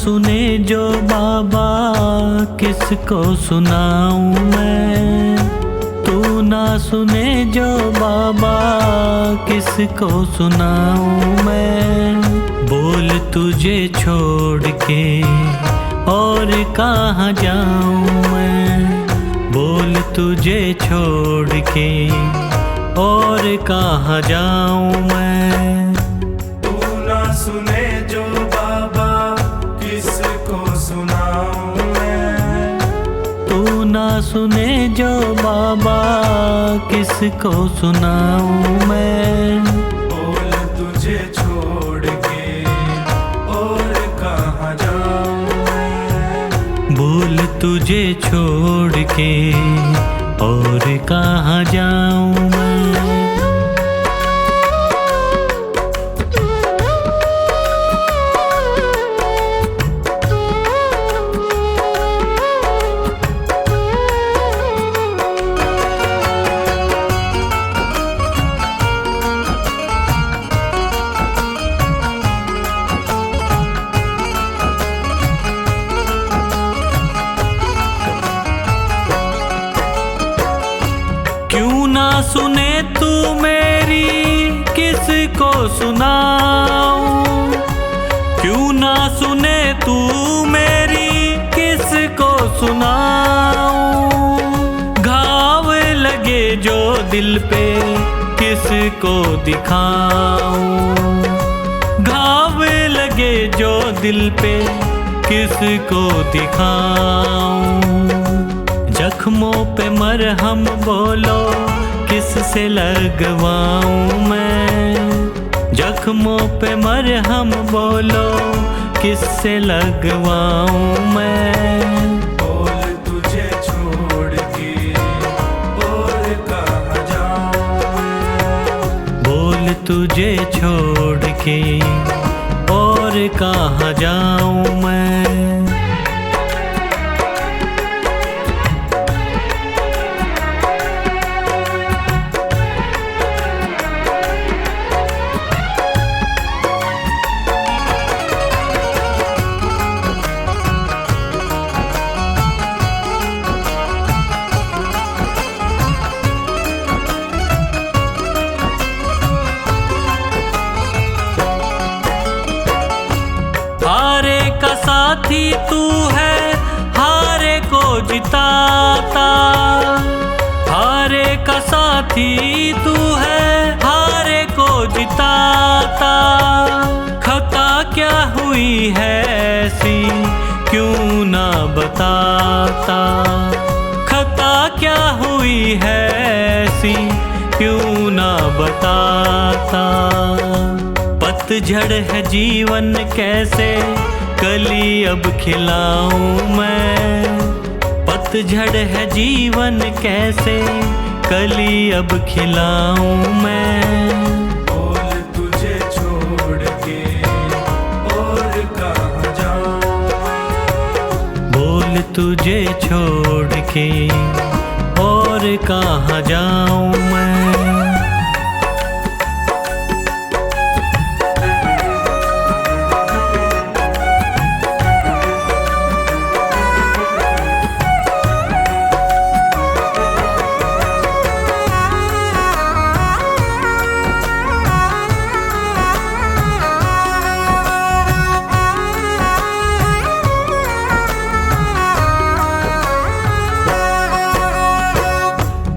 सुने जो बाबा किसको सुनाऊं मैं। तू ना सुने जो बाबा किसको सुनाऊं मैं। बोल तुझे छोड़ के और कहाँ जाऊं मैं। बोल तुझे छोड़ के और कहाँ जाऊं मैं। तू ना सुने जो बाबा किसको सुनाऊं मैं। तू ना सुने जो बाबा किसको सुनाऊं मैं। बोल तुझे छोड़ के और कहाँ जाऊं मैं। बोल तुझे छोड़ के और कहाँ जाऊं मैं। क्यों ना सुने तू मेरी किसको सुनाऊं। क्यों ना सुने तू मेरी किसको सुनाऊं। घाव लगे जो दिल पे किसको दिखाऊं। घाव लगे जो दिल पे किसको दिखाऊं। जख्मों पे मरहम बोलो किससे लगवाऊं मैं। जख्मों पे मरहम बोलो किससे लगवाऊं मैं। बोल तुझे छोड़ के और कहाँ जाऊं मैं। बोल तुझे छोड़ के और कहाँ जाऊं मैं। हारे का साथी तू है हारे को जिताता। हारे का साथी तू है हारे को जिताता। खता क्या हुई है ऐसी क्यों ना बताता। खता क्या हुई है ऐसी क्यों ना बताता। पतझड़ है जीवन कैसे कली अब खिलाऊं मैं। पतझड़ है जीवन कैसे कली अब खिलाऊं मैं। बोल तुझे छोड़ के और कहाँ जाऊं मैं। बोल तुझे छोड़ के और कहाँ जाऊं मैं।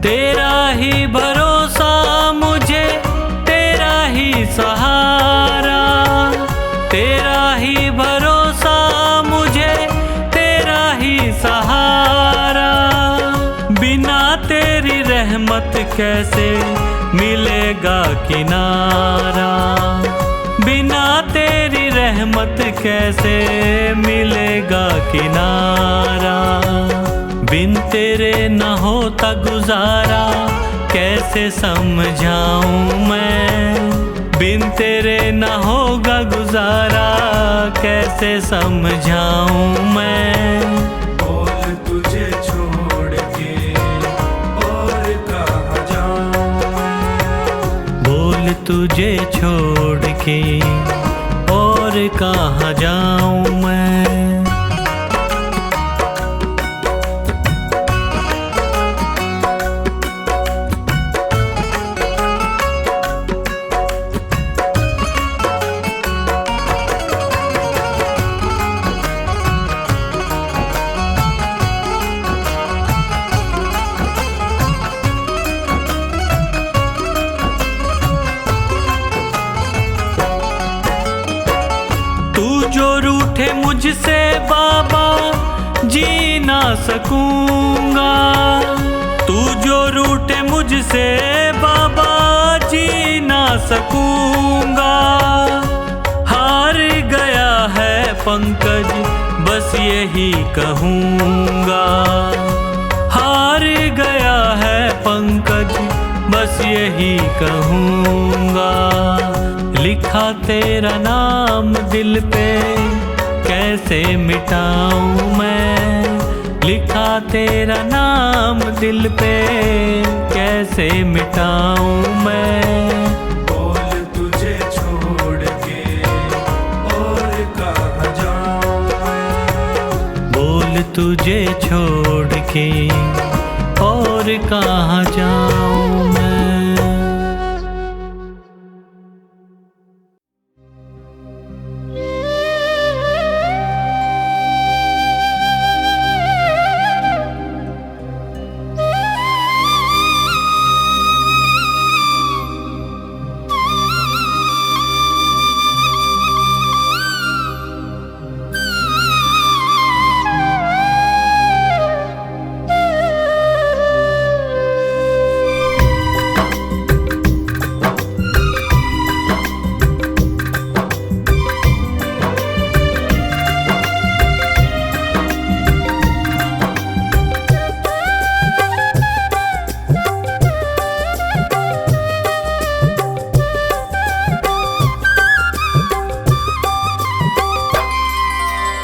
तेरा ही भरोसा मुझे तेरा ही सहारा। तेरा ही भरोसा मुझे तेरा ही सहारा। बिना तेरी रहमत कैसे मिलेगा किनारा। बिना तेरी रहमत कैसे मिलेगा किनारा। बिन तेरे न होता गुजारा कैसे समझाऊं मैं। बिन तेरे न होगा गुजारा कैसे समझाऊं मैं। बोल तुझे छोड़ के और कहाँ जाऊं मैं। बोल तुझे छोड़ के और कहाँ जाऊं मैं। बाबा जी ना सकूंगा। तू जो रूठे मुझसे बाबा जी ना सकूंगा। हार गया है पंकज बस यही कहूँगा। हार गया है पंकज बस यही कहूँगा। लिखा तेरा नाम दिल पे कैसे मिटाऊँ मैं। लिखा तेरा नाम दिल पे कैसे मिटाऊँ मैं। बोल तुझे छोड़ के और कहाँ जाऊँ मैं। बोल तुझे छोड़ के और कहाँ जाऊँ मैं।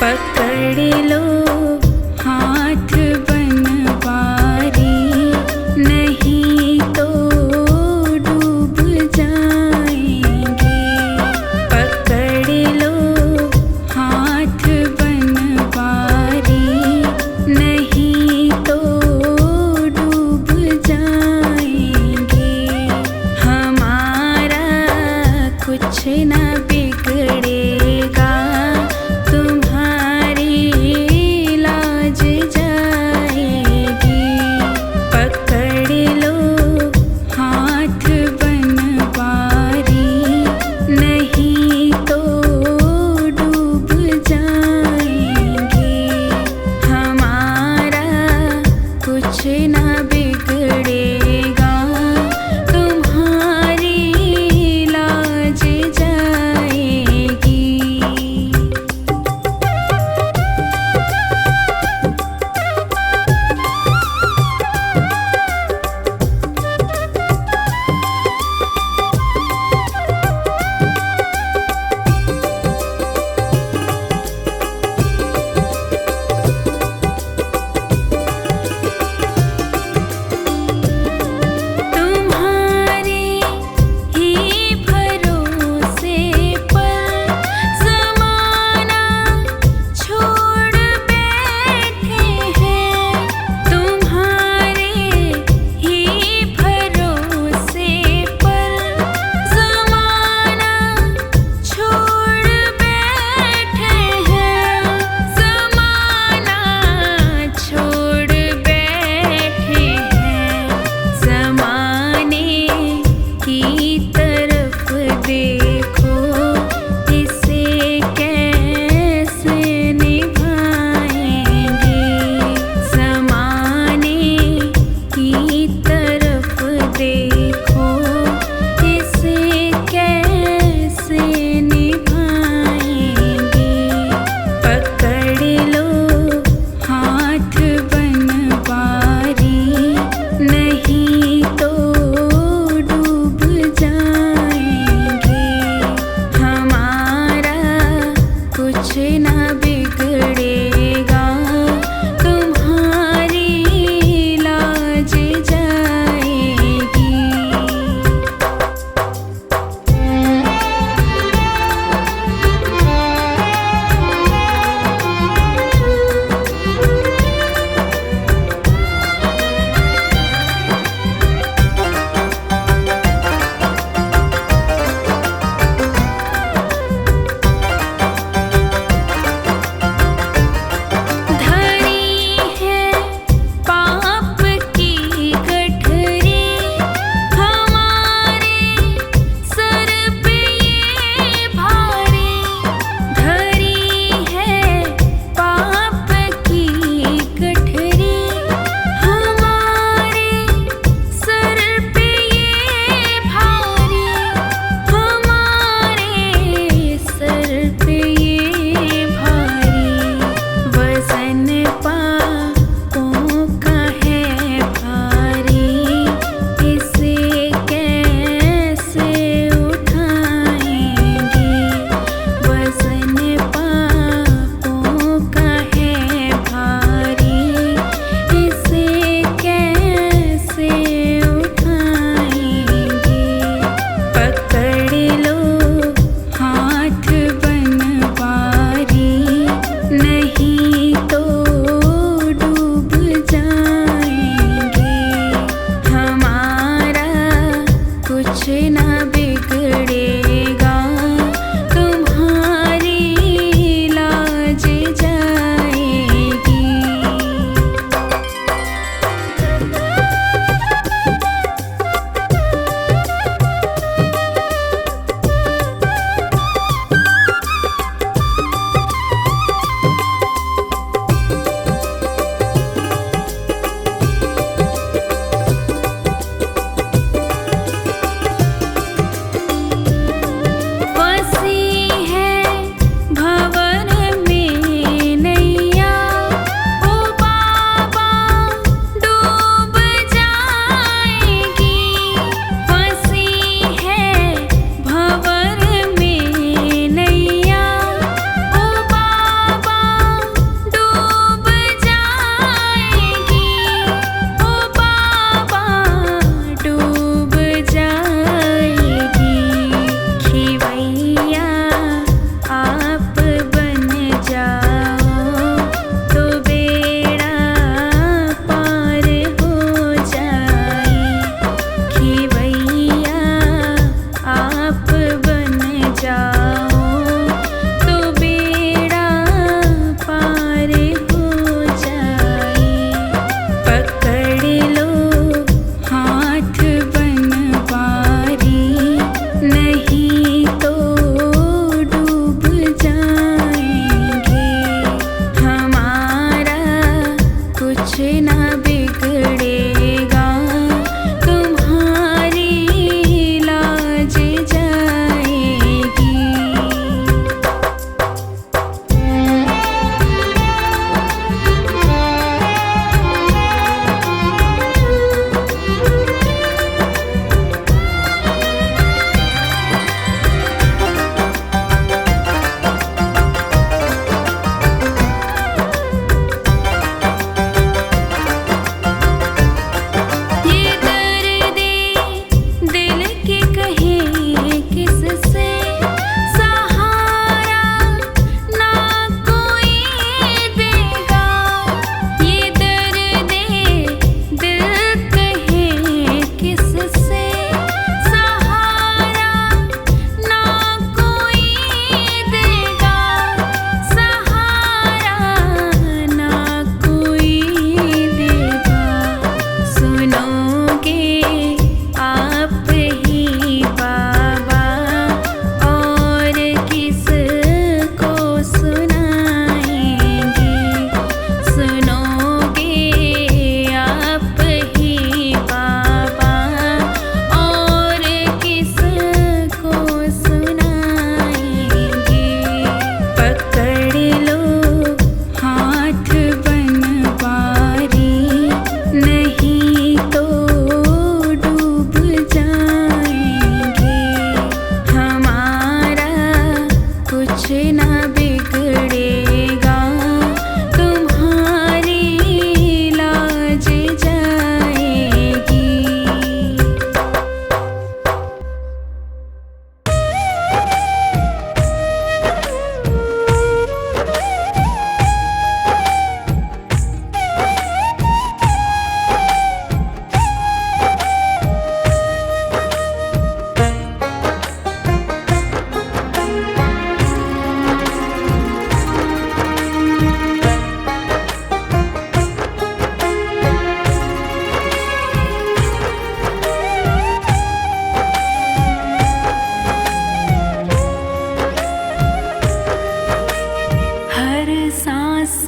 पकड़ लो हाथ बनवारी, नहीं तो डूब जाएंगे। पकड़ लो हाथ बनवारी, नहीं तो डूब जाएंगे। हमारा कुछ न बिगड़ेगा, तुम्हारी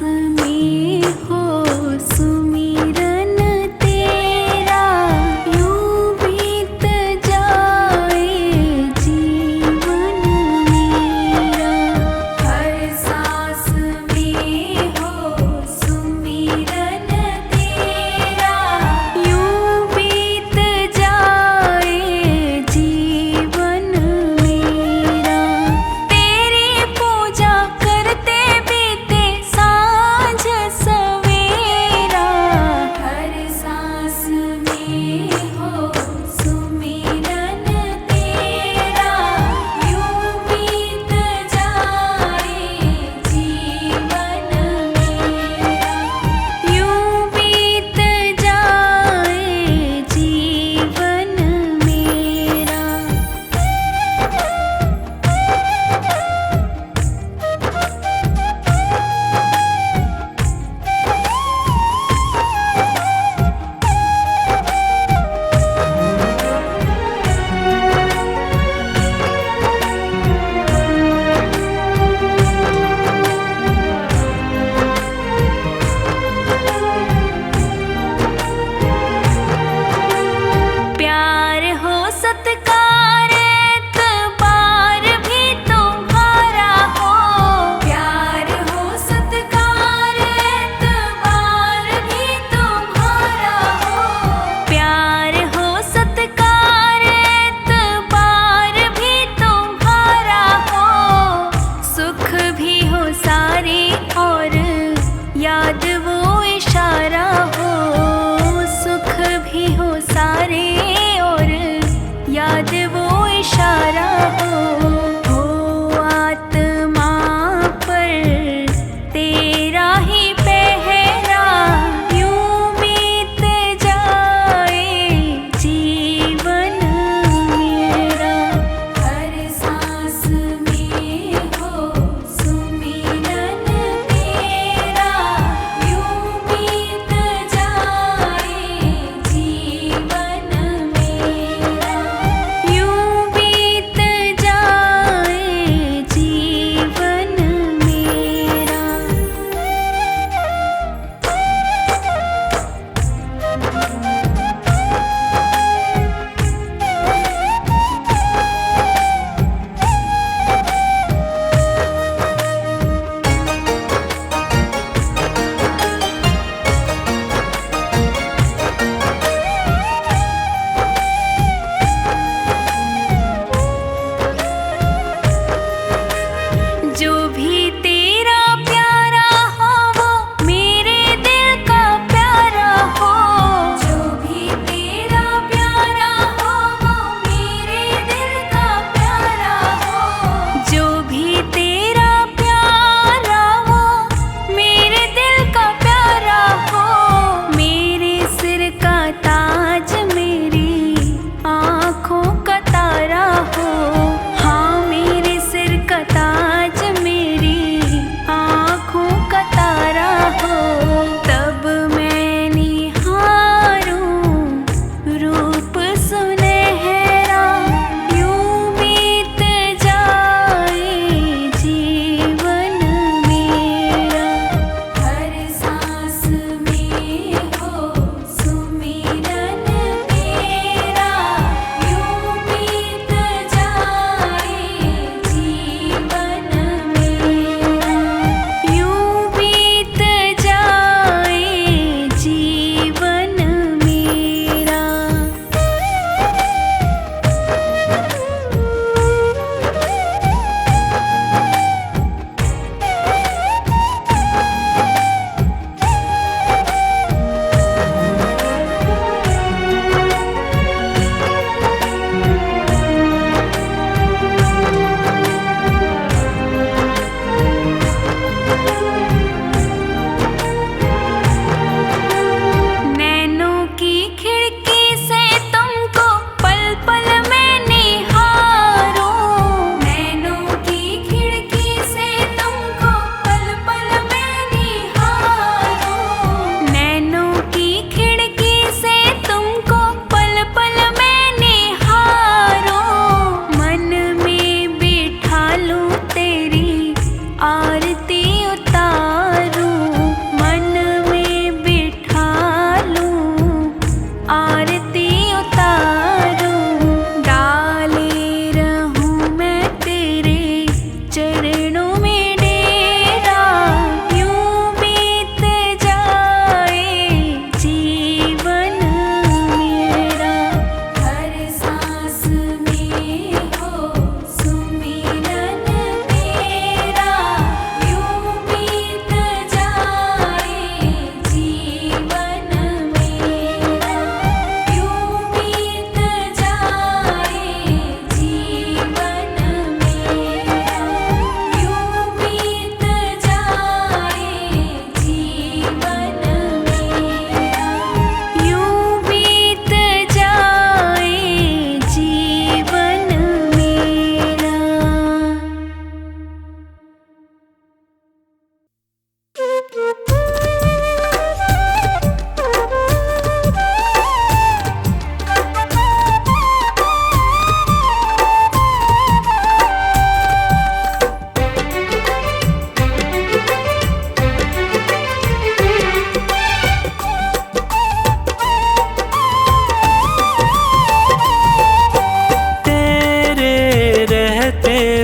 में हो सुमिरन तेरा, यूं बीत जाए जीवन मेरा। हर सांस में हो सुमिरन तेरा, यूं बीत जाए जीवन मेरा। तेरी पूजा करते बीते सांझ सवेरा,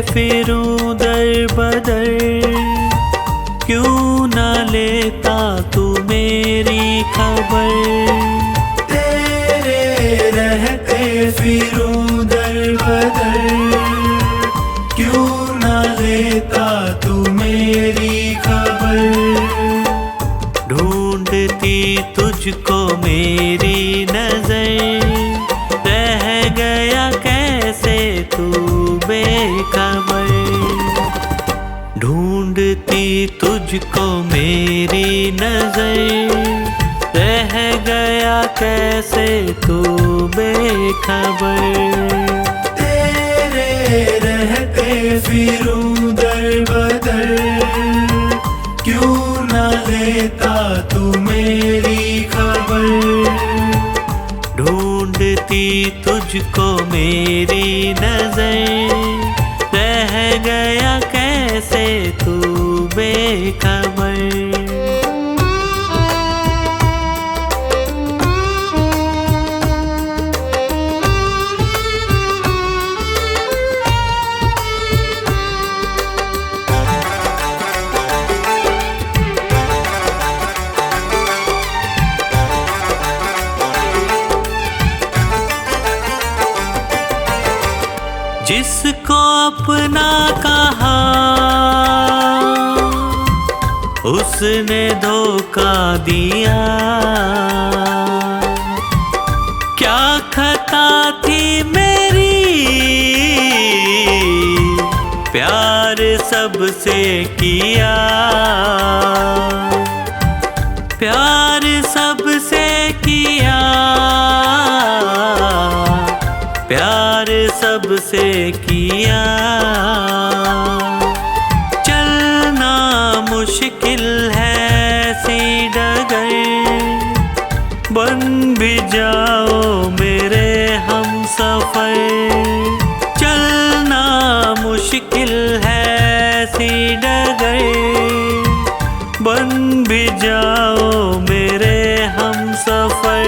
फिरूं दर बदर, क्यों न लेता तू मेरी खबर। तेरे रहते फिरूं दर बदर, क्यों न लेता तू मेरी खबर। ढूंढती तुझको मेरी नजर, रह गया कैसे तू बेखबर। ढूंढती तुझको मेरी नजर, रह गया कैसे तू बेखबर। तेरे रहते फिरूं दर बदर, क्यों न लेता तू मेरी खबर। ढूंढती तुझको मेरी नजर, रह गया कैसे तू बेखबर। जिसको अपना कहा उसने धोखा दिया, क्या खता थी मेरी, प्यार सबसे किया। प्यार सबसे किया, प्यार सबसे किया। चलना मुश्किल है सी डगर, बन भी जाओ मेरे हम सफर। चलना मुश्किल है सी डगर, बन भी जाओ मेरे हम सफर।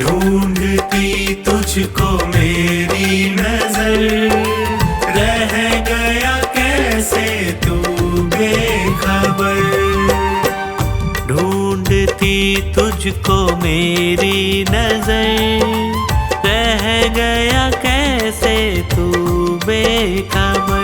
ढूंढती तुझको मेरी नजर, रह गया कैसे तू बेखबर। ढूंढती तुझको मेरी नजर, रह गया कैसे तू बेखबर।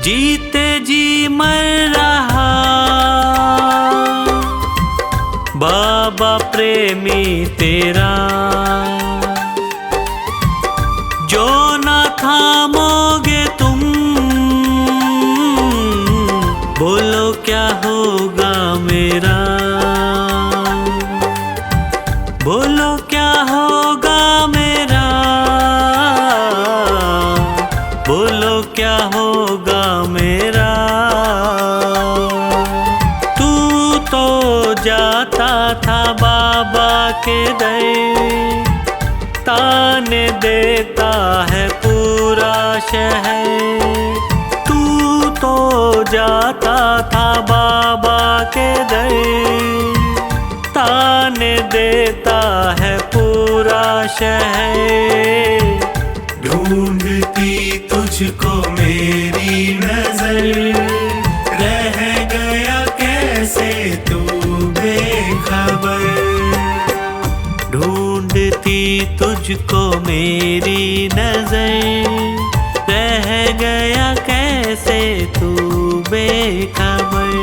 जीते जी मर रहा बाबा प्रेमी तेरा, जो ना थामोगे तुम, बोलो क्या होगा मेरा। बोलो क्या होगा मेरा, बोलो क्या होगा मेरा। तू तो जाता था बाबा के दर, ताने देता है पूरा शहर। तू तो जाता था बाबा के दर, ताने देता है पूरा शहर। ढूंढती तुझको मेरी नजर, रह गया कैसे तू बेखबर। ढूंढती तुझको मेरी नजर, रह गया कैसे तू बेखबर।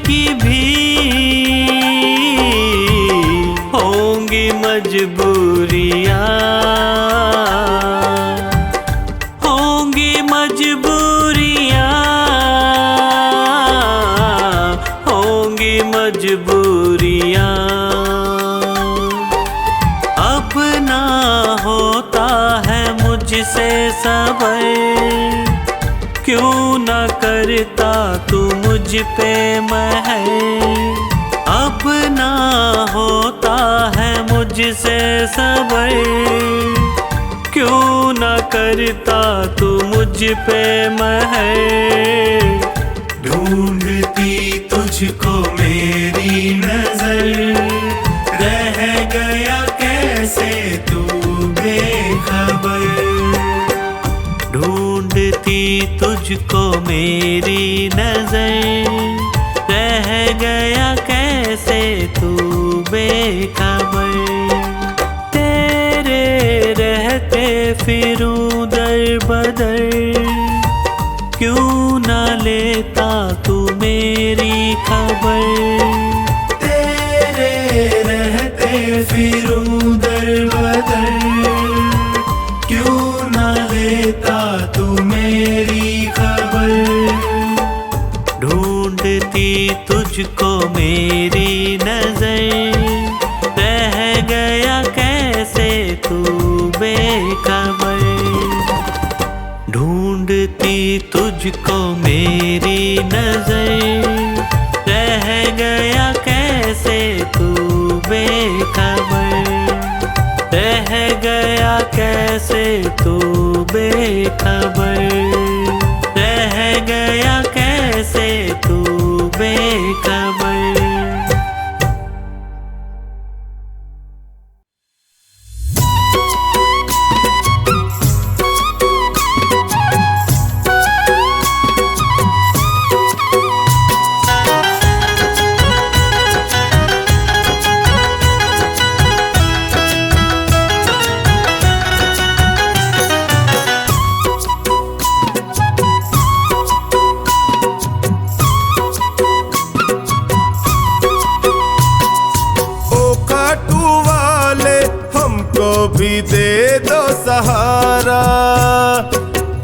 की भी होंगी मजबूरियां, होंगी मजबूरियां, होंगी मजबूरियां। अब ना होता है मुझसे सबर, क्यों न करता तू मुझ पे महर। अब ना होता है मुझसे सबर, क्यों न करता तू मुझ पे महर। ढूंढती तुझको मेरी नजर, रह गया कैसे तू बेखबर। ढूंढती तुझको मेरी नजर, रह गया कैसे तू बेखबर। तेरे रहते फिरूं दर बदर, क्यों न लेता तू मेरी खबर। तेरे रहते फिरूं दर बदर, क्यों न लेता तू मेरी खबर। ढूंढती तुझको मेरी नजर, रह गया कैसे तू बेखबर। ढूंढती तुझको मेरी नजर, रह गया कैसे तू बेखबर। रह गया कैसे तू बेखबर, रह गया कैसे तू बेखबर। भी दे दो सहारा,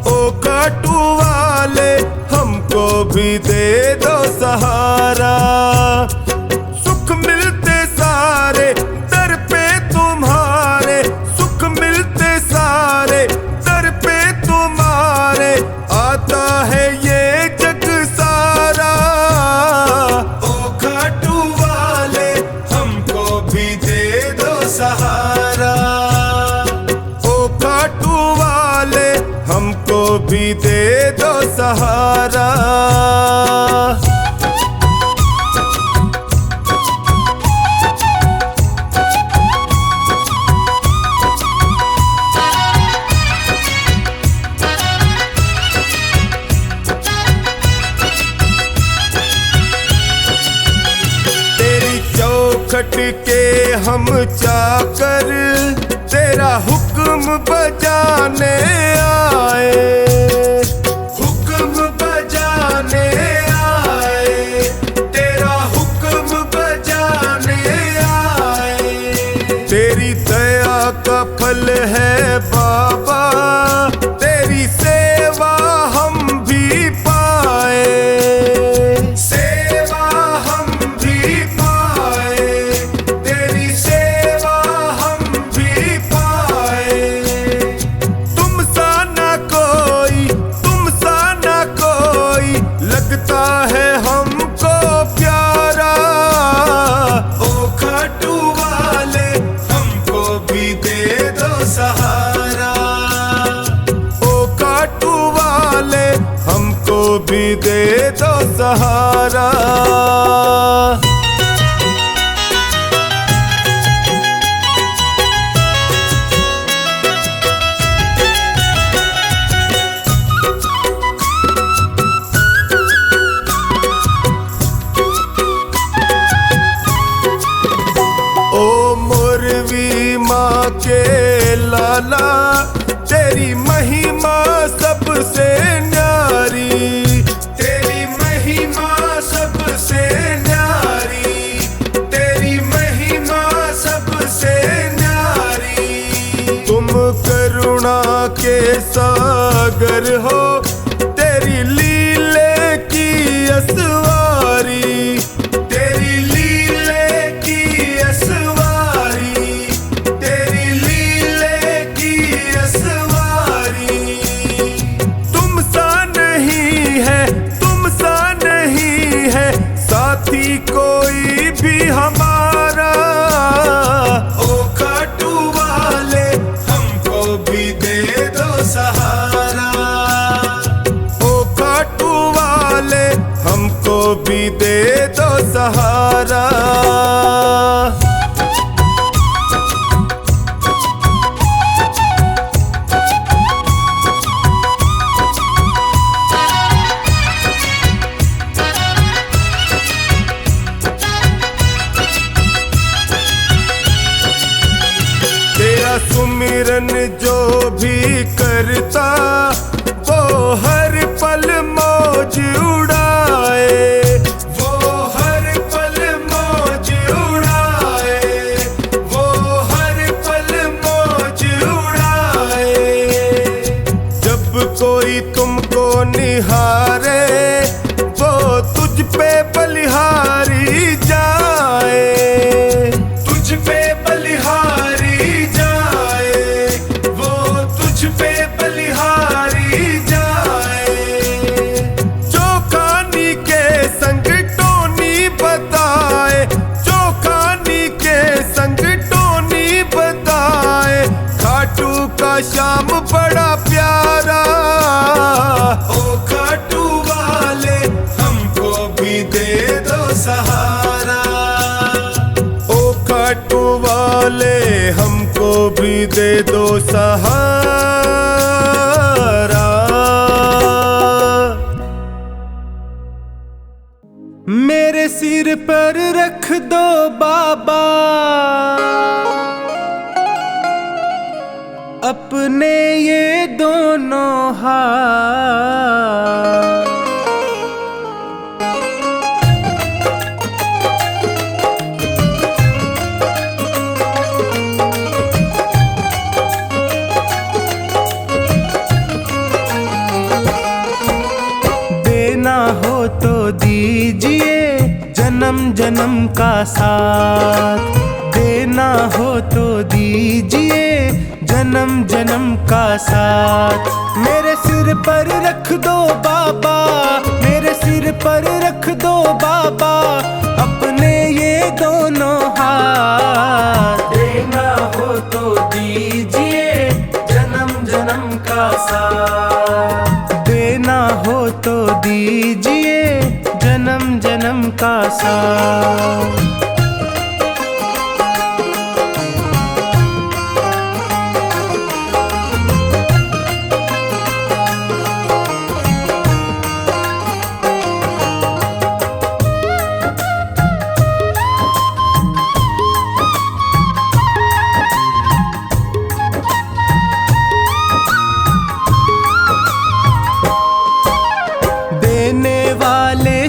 ओ काटू वाले हमको भी दे दो सहारा। सुख मिलते सारे दर पे तुम्हारे, सुख मिलते सारे दर पे तुम्हारे, आता है ये जग सारा। ओ काटू वाले हमको भी दे दो सहारा, हमको भी दे दो सहारा। तेरी चौखट के हम चाकर, तेरा हुक्म बजाने आए, हुक्म बजाने आए, तेरा हुक्म बजाने आए। तेरी दया का फल है बाबा, तेरी सेवा हम भी पाए, सेवा हम भी पाए, तेरी सेवा हम भी पाए। तुम सा ना कोई, तुम सा ना कोई लगता है हमको प्यारा। ओ खाटू वाले हमको भी दे दो सहारा, ओ खाटू वाले हमको भी दे दो सहारा। के लाला तेरी महिमा सबसे न्यारी, तेरी महिमा सबसे सागर हो, तेरी लीले की असवारी, तेरी लीले की असवारी, तेरी लीले की असवारी। तुम सा नहीं है, तुम सा नहीं है साथी कोई भी हमारा। ओ खाटू वाले हमको भी दे दो सहारा, ओ खाटू वाले हमको भी दे दो सहारा। तेरा सुमिरन जो भी करता वो हर पल मौज उड़ाए, वो हर पल मौज उड़ाए, वो हर पल मौज उड़ाए। जब कोई तुमको निहारे वो तुझ पे बलिहारी जाए, तुझ पे बलिहारी जाए, वो तुझ पे बलिहारी जाए। चौखानी के संग टोनी बताए, चौखानी के संग टोनी बताए, खाटू का शाम बड़ा प्यारा। ओ खाटू वाले हमको भी दे दो सहारा, ओ खाटू वाले हमको भी दे दो सहारा। मेरे सिर पर रख दो बाबा अपने ये दोनों हाथ। देना हो तो दीजिए जन्म जन्म का साथ, देना हो तो दीजिए जन्म जन्म का साथ। मेरे सिर पर रख दो बाबा, मेरे सिर पर रख दो बाबा अपने ये दोनों हाथ। देना हो तो दीजिए जन्म जन्म का साथ, देना हो तो दीजिए जन्म जन्म का साथ।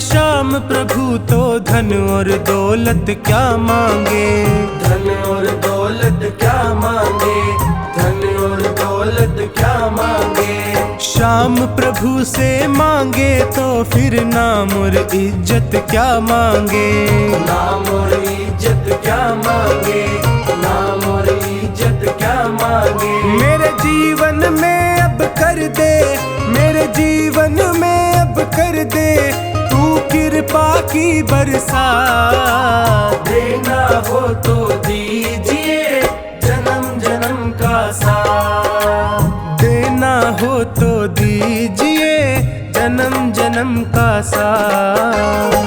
श्याम प्रभु तो धन और दौलत क्या मांगे, धन और दौलत क्या मांगे, धन और दौलत क्या मांगे। श्याम प्रभु से मांगे तो फिर नाम और इज्जत क्या मांगे, नाम और इज्जत क्या मांगे, नाम और इज्जत क्या मांगे। मेरे जीवन में अब कर दे, मेरे जीवन में अब कर दे तू कृपा की बरसात। देना हो तो दीजिए जन्म जन्म का साथ, देना हो तो दीजिए जन्म जन्म का साथ।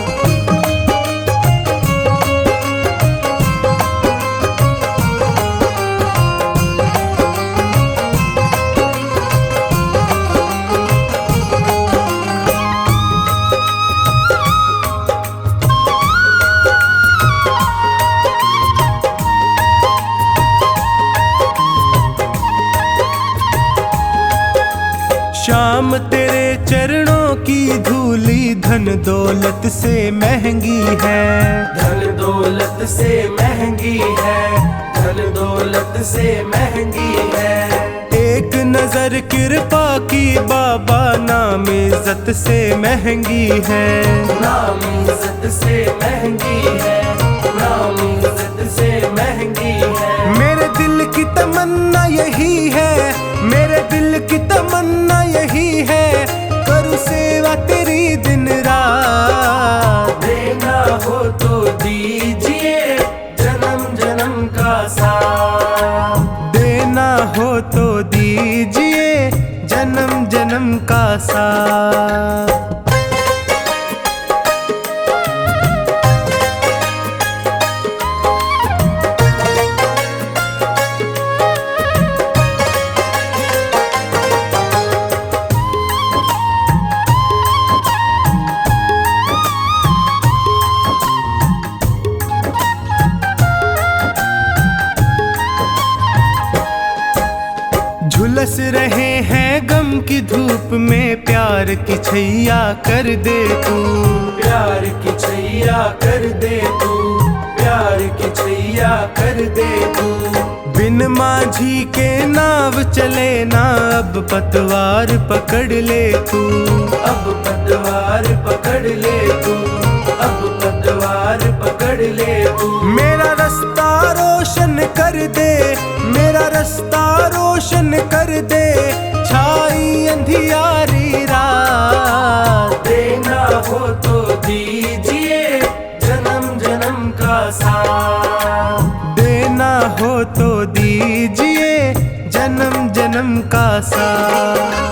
श्याम तेरे चरणों की धूली धन दौलत से महंगी है, धन दौलत से महंगी है, धन दौलत से महंगी है। एक नजर कृपा की बाबा, नाम इज्जत से महंगी है, नाम इज्जत से महंगी है, नाम इज्जत से महंगी है। मेरे दिल की तमन्ना यही है, मेरे दिल की तमन्ना यही है, करूँ सेवा तेरी दिन रात। देना हो तो दीजिए जन्म जन्म का साथ, देना हो तो दीजिए जन्म जन्म का साथ। झुलस रहे हैं गम की धूप में, प्यार की छैया कर दे तू, प्यार की छैया कर दे तू, प्यार की छैया कर दे तू। बिन माझी के नाव चले ना, अब पतवार पकड़ ले तू, अब पतवार पकड़ ले तू, अब पतवार पकड़ ले तू। मेरा रास्ता रोशन कर दे, मेरा रास्ता रोशन कर दे, छाई अंधियारी रात। देना हो तो दीजिए जन्म जन्म का साथ, देना हो तो दीजिए जन्म जन्म का साथ।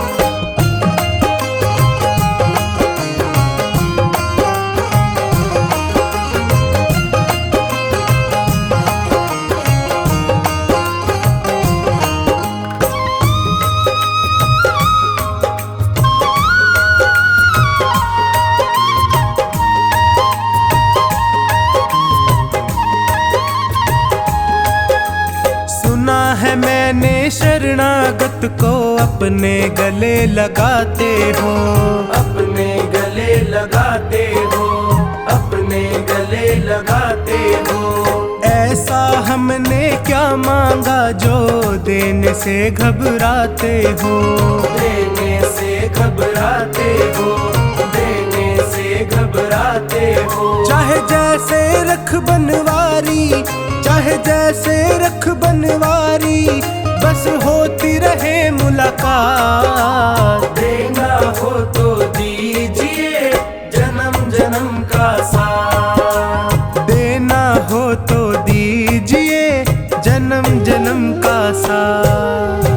मैंने शरणागत को अपने गले लगाते हो, अपने गले लगाते हो, अपने गले लगाते हो। ऐसा हमने क्या मांगा जो देने से घबराते हो, देने से घबराते हो, देने से घबराते हो। चाहे जैसे रख बनवारी, चाहे जैसे रख बनवारी, बस होती रहे मुलाकात। देना हो तो दीजिए जन्म जन्म का साथ, देना हो तो दीजिए जन्म जन्म का साथ।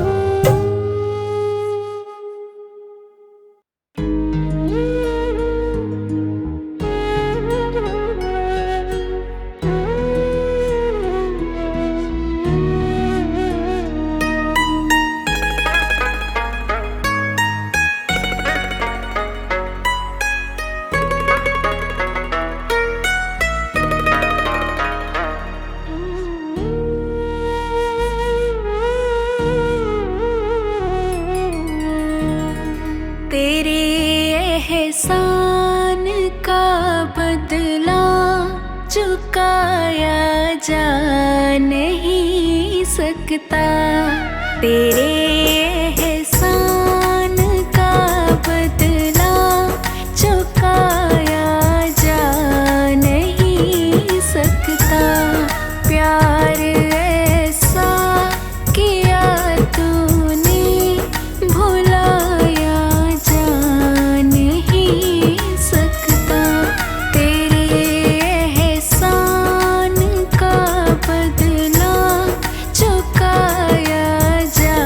तेरे एहसान का बदला चुकाया जा नहीं सकता, तेरे एहसान का बदला चुकाया जा नहीं सकता। प्यार ऐसा किया तूने भुलाया जा नहीं सकता, तेरे एहसान का बदला चुकाया जा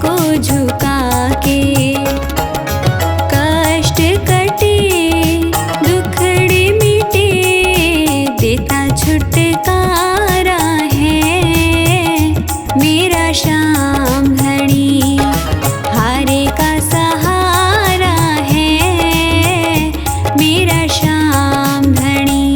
को झुका के। कष्ट कटे दुखड़े मिटे देता छुटकारा है मेरा श्याम धनी। हारे का सहारा है मेरा श्याम धनी।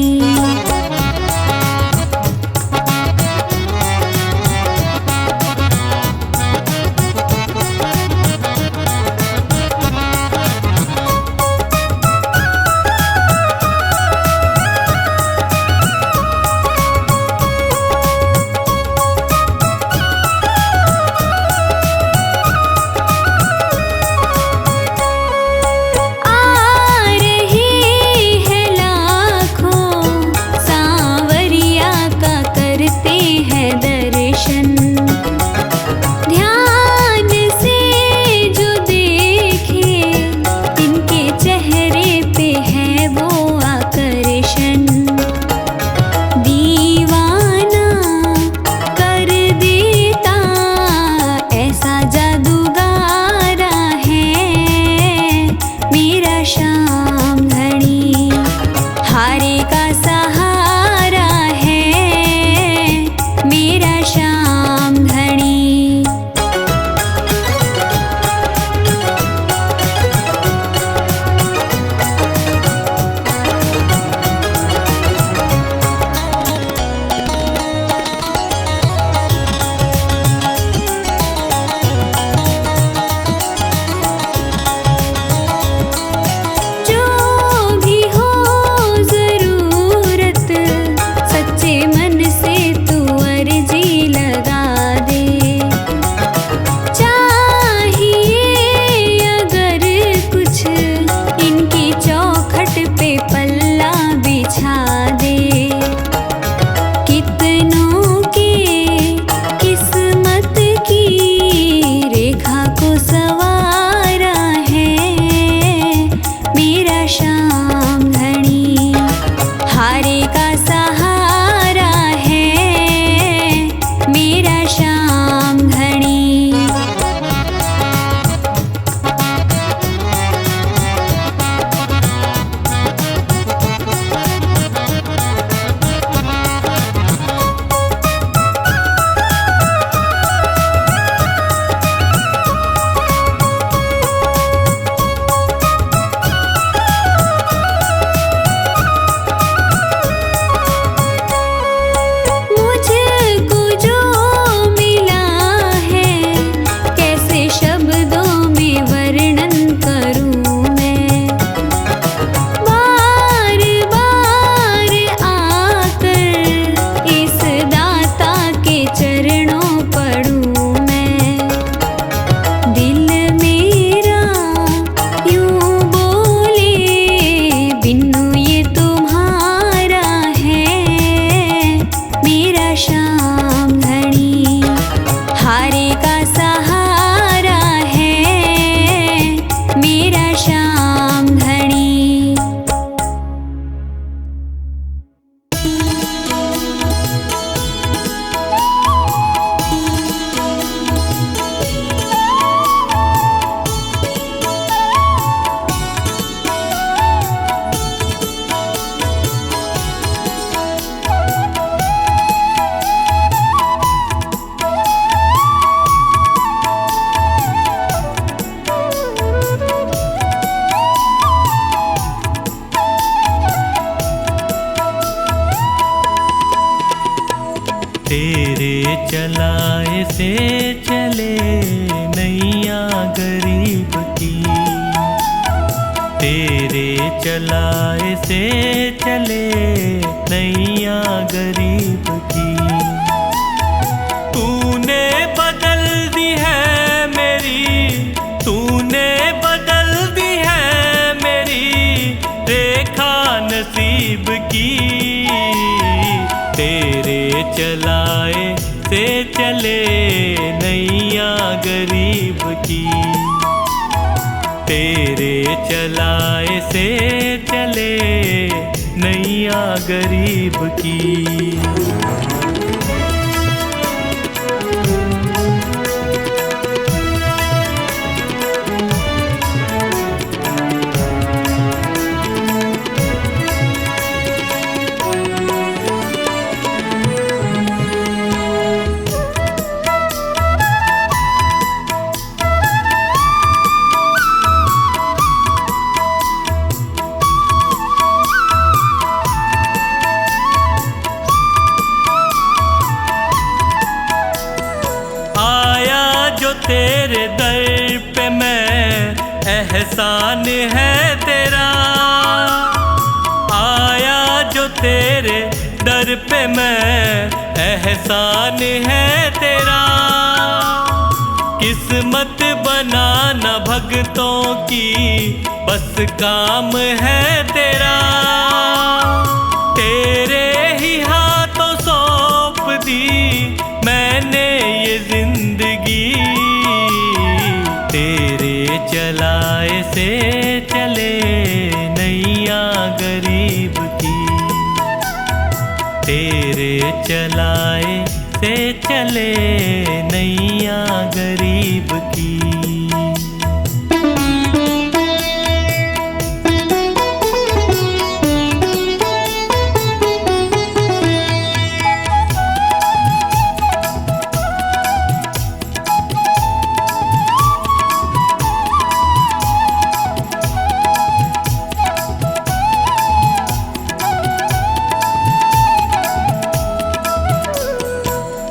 तेरे चलाए से चले नैया गरीब की। तेरे चलाए से चले नैया गरीब की। तूने बदल दी है मेरी, तूने बदल दी है मेरी रेखा नसीब की। तेरे चलाए से चले नैया गरीब की। तेरे चलाए से चले नैया गरीब की। तेरे दर पे मैं, एहसान है तेरा। आया जो तेरे दर पे मैं, एहसान है तेरा। किस्मत बनाना भक्तों की बस काम है तेरा। तेरे ही हाथों सौंप दी मैंने ये जिंदगी। तेरे चलाए से चले नैया गरीब की। तेरे चलाए से चले नैया गरीब की।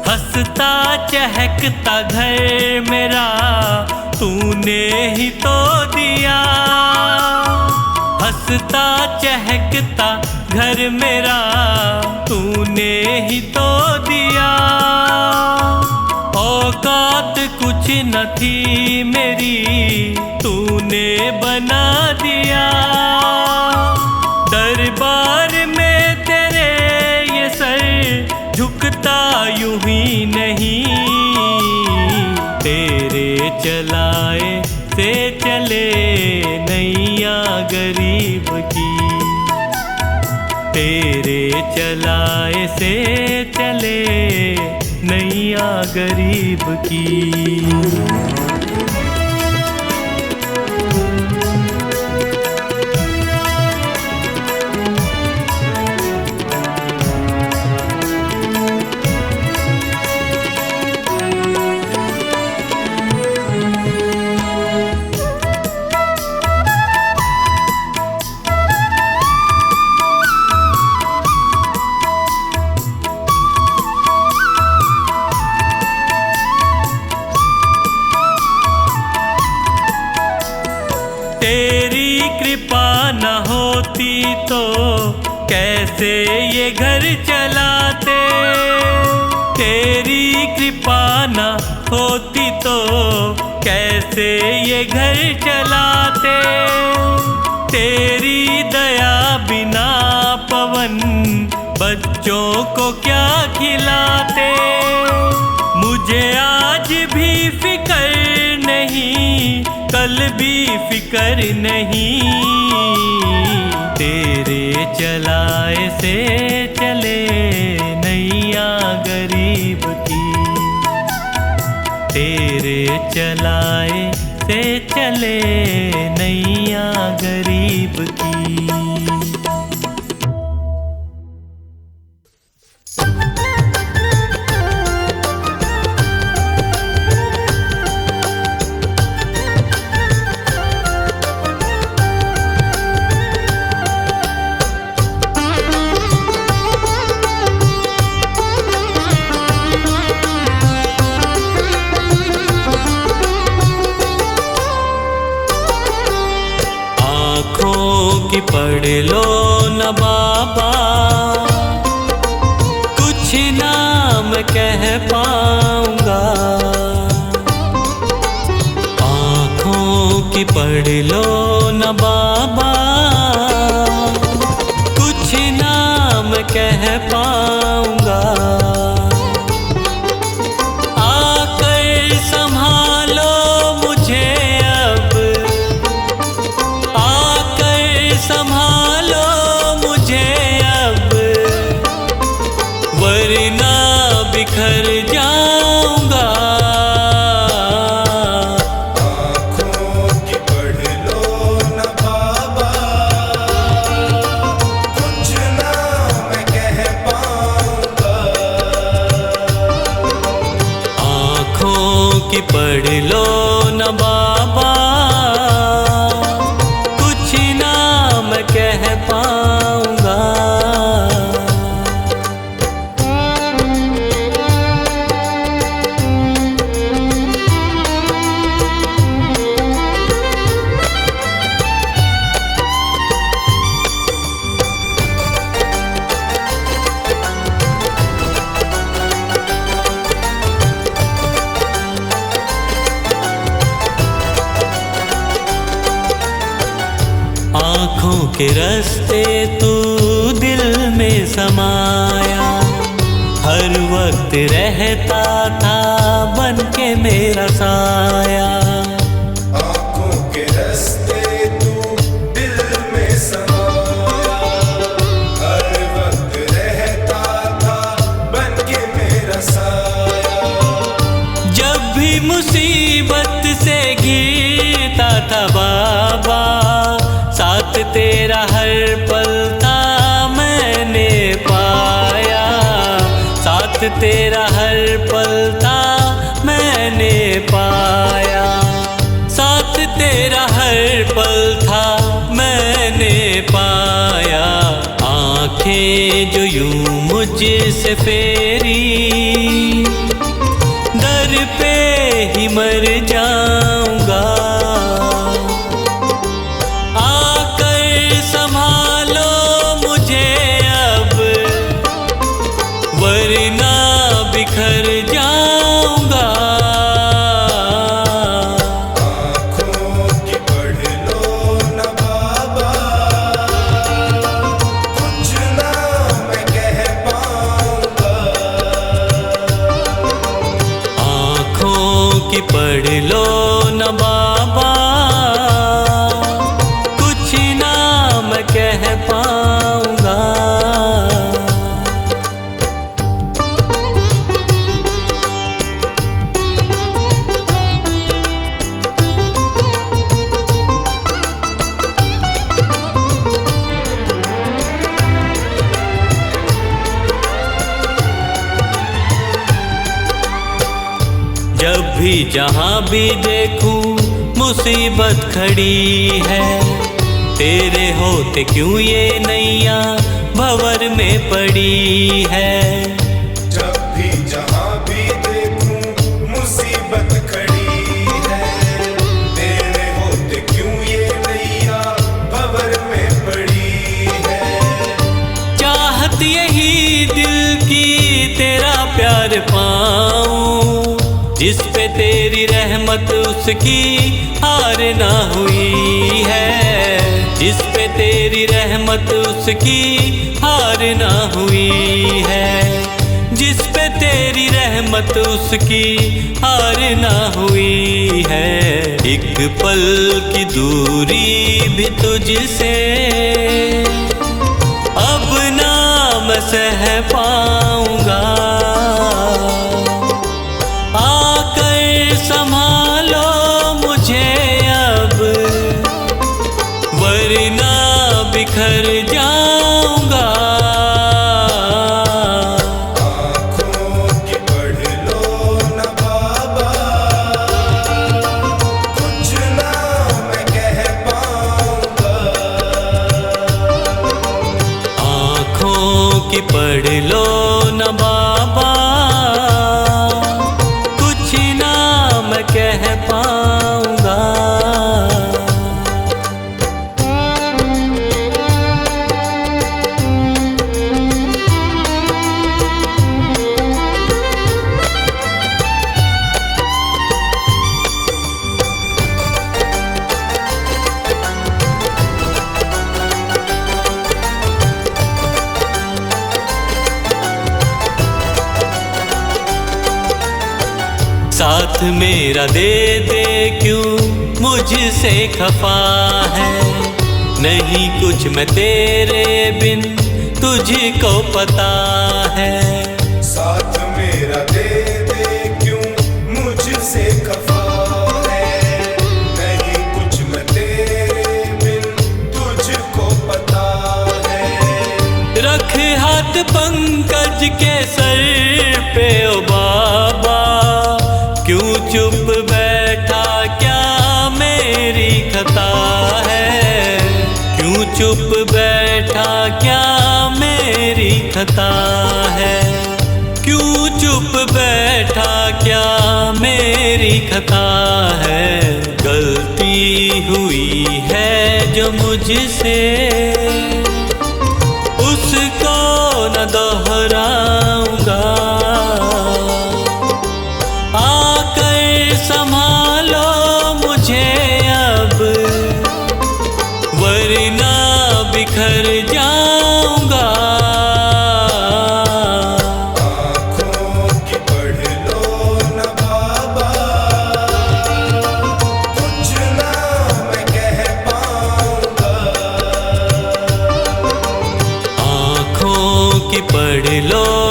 हंसता चहकता घर मेरा तूने ही तो दिया। हंसता चहकता घर मेरा तूने ही तो दिया। औकात कुछ न थी मेरी तूने बना दिया। दरबार में तेरे ये सर झुकता यूं ही नहीं। तेरे चलाए से चले नैया गरीब की। तेरे चलाए से चले नैया गरीब की। तेरी कृपा न होती तो कैसे ये घर चलाते। तेरी कृपा न होती तो कैसे ये घर चलाते। तेरी दया बिना पवन बच्चों को क्या खिलाते। मुझे आज भी फिक्र नहीं, कल भी फिक्र नहीं। तेरे चलाए से चले नैया गरीब की। तेरे चलाए से चले नैया गरीब की। कि पढ़ लो न बाबा, कुछ नाम कह पाऊंगा। आँखों की पढ़ लो न बाबा, कुछ नाम कह पाऊंगा। आकर संभालो मुझे अब, संभालो मुझे अब, वरना बिखर जाऊंगा। आँखों की पढ़ लो न बाबा, कुछ ना मैं कह पाऊंगा। आँखों की पढ़ लो न बाबा, कह पाऊंगा। के रास्ते तू दिल में समाया, हर वक्त रहता था बन के मेरा साया। आँखों के रास्ते तू दिल में समाया, हर वक्त रहता था बन के मेरा साया। जब भी मुसीबत से घिरता था बाबा, साथ तेरा हर पल था मैंने पाया, साथ तेरा हर पल था मैंने पाया, साथ तेरा हर पल था मैंने पाया। आँखें जो यूं मुझसे फेरी, दर पे ही मर जाऊंगा, आकर संभालो मुझे अब, वरना बिखर जाऊंगा। आँखों की पढ़ लो न बाबा, कुछ ना मैं कह पाऊंगा। आँखों की पढ़ लो न बाबा, कुछ ना मैं कह पाऊंगा। जब भी जहाँ भी देखूं मुसीबत खड़ी है, तेरे होते क्यों ये नैया भंवर में पड़ी है। जब भी जहाँ भी देखूं मुसीबत खड़ी है, तेरे होते क्यों ये नैया भंवर में पड़ी है। चाहत यही दिल की तेरा प्यार पाऊं, जिस पे तेरी रहमत उसकी हार ना हुई है, जिस पे तेरी रहमत उसकी हार ना हुई है, जिस पे तेरी रहमत उसकी हार ना हुई है। एक पल की दूरी भी तुझसे अब ना मैं सह पाऊंगा, आकर संभालो मुझे अब, वरना बिखर जाऊंगा। आँखों की पढ़ लो न बाबा, कुछ ना मैं कह पाऊंगा। आँखों की पढ़ लो न बाबा, कुछ ना मैं कह पाऊंगा। साथ मेरा दे दे क्यों मुझसे खफा है, नहीं कुछ मैं तेरे बिन तुझको पता है। साथ मेरा दे दे क्यों मुझसे खफा है, नहीं कुछ मैं तेरे बिन तुझको पता है। रख हाथ पंकज के सर पे ओ बाबा, क्यों चुप बैठा क्या मेरी खता है, क्यों चुप बैठा क्या मेरी खता है, क्यों चुप बैठा क्या मेरी खता है। गलती हुई है जो मुझसे उसको न दोहराऊंगा, आकर संभालो मुझे अब, वरना कि पढ़ लो